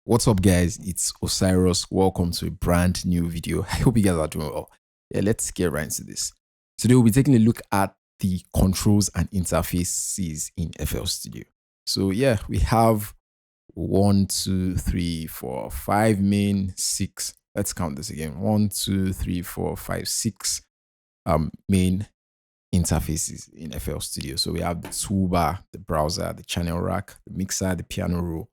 What's up, guys? It's Osirus. Welcome to a brand new video. I hope you guys are doing well. Yeah, let's get right into this. Today we'll be taking a look at the controls and interfaces in FL Studio. So yeah, we have 1, 2, 3, 4, 5 main, 6. Let's count this again. 1, 2, 3, 4, 5, 6 main interfaces in FL Studio. So we have the toolbar, the browser, the channel rack, the mixer, the piano roll,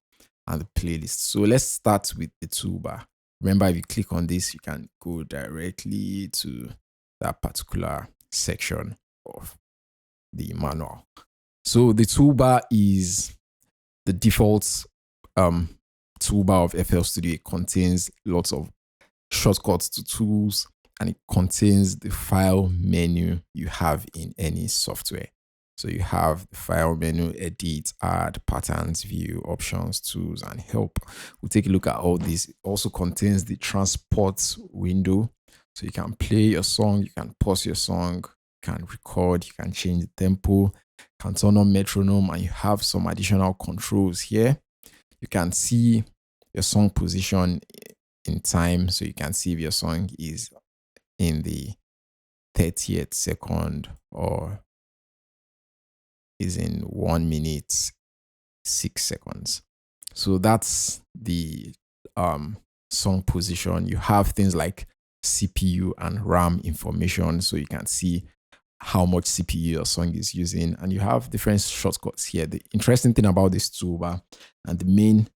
and the playlist. So let's start with the toolbar. Remember, if you click on this, you can go directly to that particular section of the manual. So the toolbar is the default toolbar of FL Studio. It contains lots of shortcuts to tools, and it contains the file menu you have in any software. So you have the file menu, edit, add, patterns, view, options, tools, and help. We'll take a look at all this. It also contains the transport window. So you can play your song, you can pause your song, you can record, you can change the tempo, you can turn on metronome, and you have some additional controls here. You can see your song position in time. So you can see if your song is in the 30th second or is in 1 minute 6 seconds. So that's the song position. You have things like CPU and RAM information, so you can see how much CPU your song is using, and you have different shortcuts here. The interesting thing about this toolbar and the main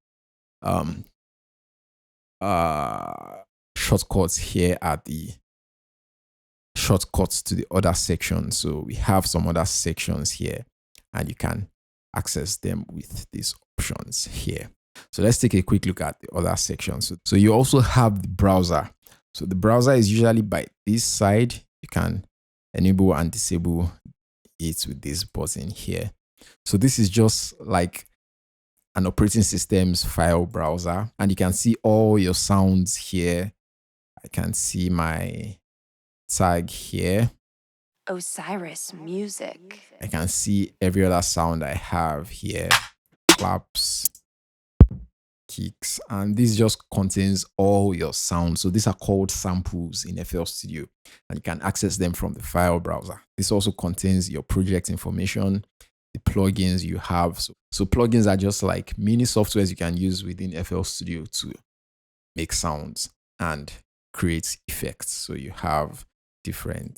shortcuts here are the shortcuts to the other sections. So we have some other sections here, and you can access them with these options here. So let's take a quick look at the other sections. So you also have the browser. So the browser is usually by this side. You can enable and disable it with this button here. So this is just like an operating system's file browser, and you can see all your sounds here. I can see my tag here. Osirus music. I can see every other sound I have here, claps, kicks, and this just contains all your sounds. So these are called samples in FL Studio, and you can access them from the file browser. This also contains your project information, the plugins you have. So plugins are just like mini softwares you can use within FL Studio to make sounds and create effects. So you have different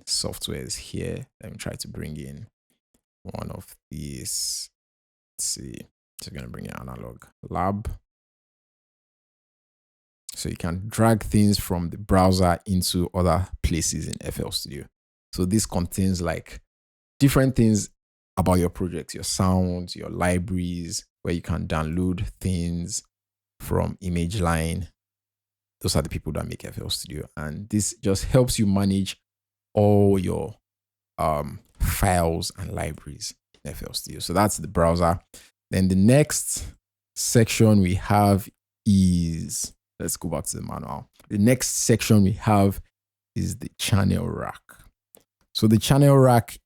softwares here. Let me try to bring in one of these. Let's see. So I'm going to bring in Analog Lab. So you can drag things from the browser into other places in FL Studio. So this contains like different things about your project, your sounds, your libraries, where you can download things from ImageLine. Those are the people that make FL Studio, and this just helps you manage all your files and libraries in FL Studio. So that's the browser. Then the next section we have is, let's go back to the manual. The next section we have is the channel rack. So the channel rack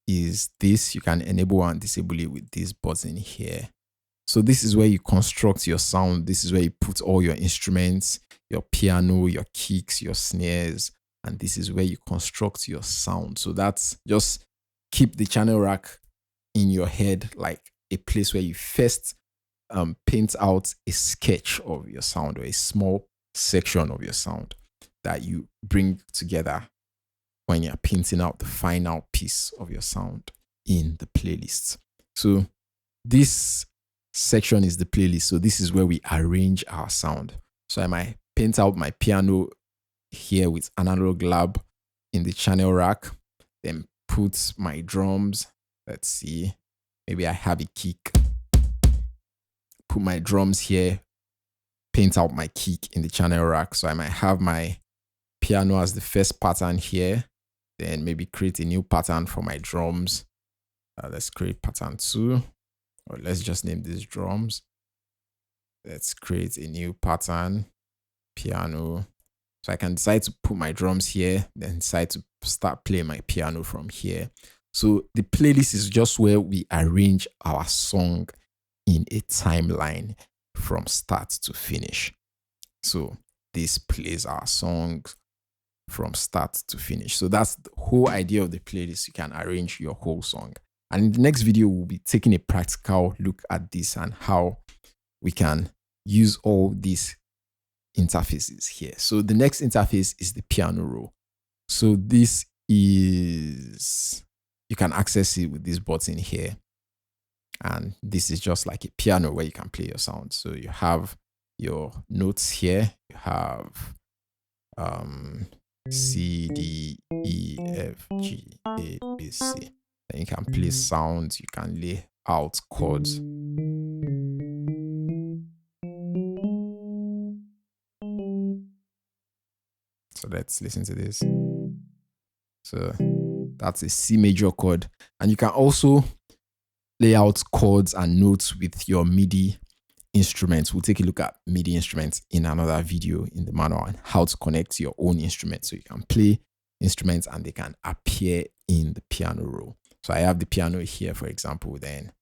is this. You can enable and disable it with this button here. So this is where you construct your sound. This is where you put all your instruments, your piano, your kicks, your snares, and this is where you construct your sound. So that's just keep the channel rack in your head like a place where you first paint out a sketch of your sound, or a small section of your sound that you bring together when you're painting out the final piece of your sound in the playlist. So this section is the playlist. So this is where we arrange our sound. So I might paint out my piano here with Analog Lab in the channel rack, then put my drums. Let's see, maybe I have a kick, put my drums here, paint out my kick in the channel rack. So I might have my piano as the first pattern here, then maybe create a new pattern for my drums. Let's create pattern 2, or let's just name these drums. Let's create a new pattern, piano. So I can decide to put my drums here, then decide to start playing my piano from here. So the playlist is just where we arrange our song in a timeline. from start to finish. So this plays our songs from start to finish. So that's the whole idea of the playlist. You can arrange your whole song. And in the next video, we'll be taking a practical look at this and how we can use all these interfaces here. So the next interface is the piano roll. So this is, you can access it with this button here. And this is just like a piano where you can play your sound. So you have your notes here. You have C, D, E, F, G, A, B, C. Then you can play sounds. You can lay out chords. So let's listen to this. So that's a C major chord. And you can also lay out chords and notes with your MIDI instruments. We'll take a look at MIDI instruments in another video in the manual and how to connect your own instrument. So you can play instruments and they can appear in the piano roll. So I have the piano here, for example, then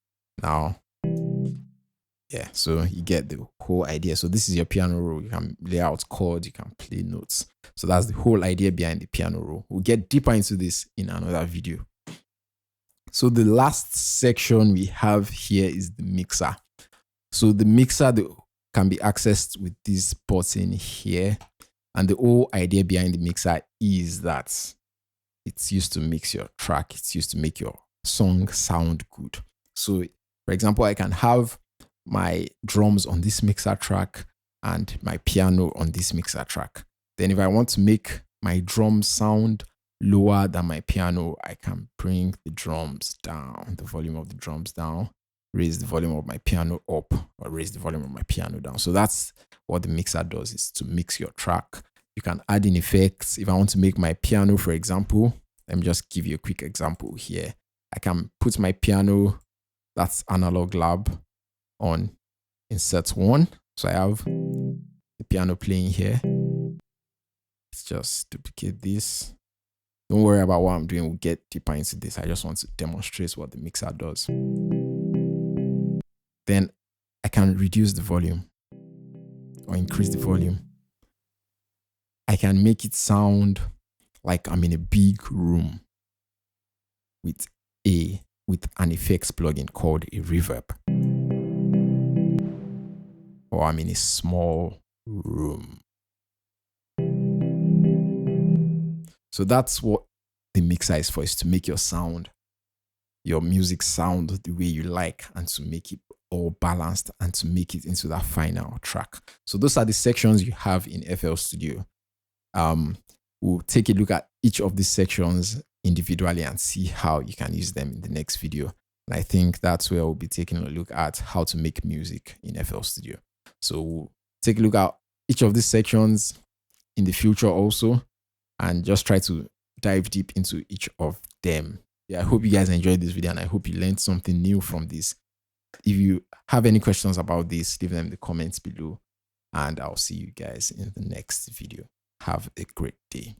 now, yeah, so you get the whole idea. So this is your piano roll. You can lay out chords, you can play notes. So that's the whole idea behind the piano roll. We'll get deeper into this in another video. So the last section we have here is the mixer. So the mixer can be accessed with this button here. And the whole idea behind the mixer is that it's used to mix your track. It's used to make your song sound good. So for example, I can have my drums on this mixer track and my piano on this mixer track. Then if I want to make my drums sound lower than my piano, I can bring the drums down, the volume of the drums down, raise the volume of my piano up, or raise the volume of my piano down. So that's what the mixer does, is to mix your track. You can add in effects. If I want to make my piano, for example, let me just give you a quick example here. I can put my piano, that's Analog Lab, on insert 1. So I have the piano playing here. Let's just duplicate this. Don't worry about what I'm doing. We'll get deeper into this. I just want to demonstrate what the mixer does. Then I can reduce the volume or increase the volume. I can make it sound like I'm in a big room with an effects plugin called a reverb. Or I'm in a small room. So that's what the mixer is for, is to make your music sound the way you like, and to make it all balanced and to make it into that final track. So those are the sections you have in FL Studio. We'll take a look at each of these sections individually and see how you can use them in the next video. And I think that's where we'll be taking a look at how to make music in FL Studio. So we'll take a look at each of these sections in the future also, and just try to dive deep into each of them. Yeah, I hope you guys enjoyed this video and I hope you learned something new from this. If you have any questions about this, leave them in the comments below, and I'll see you guys in the next video. Have a great day.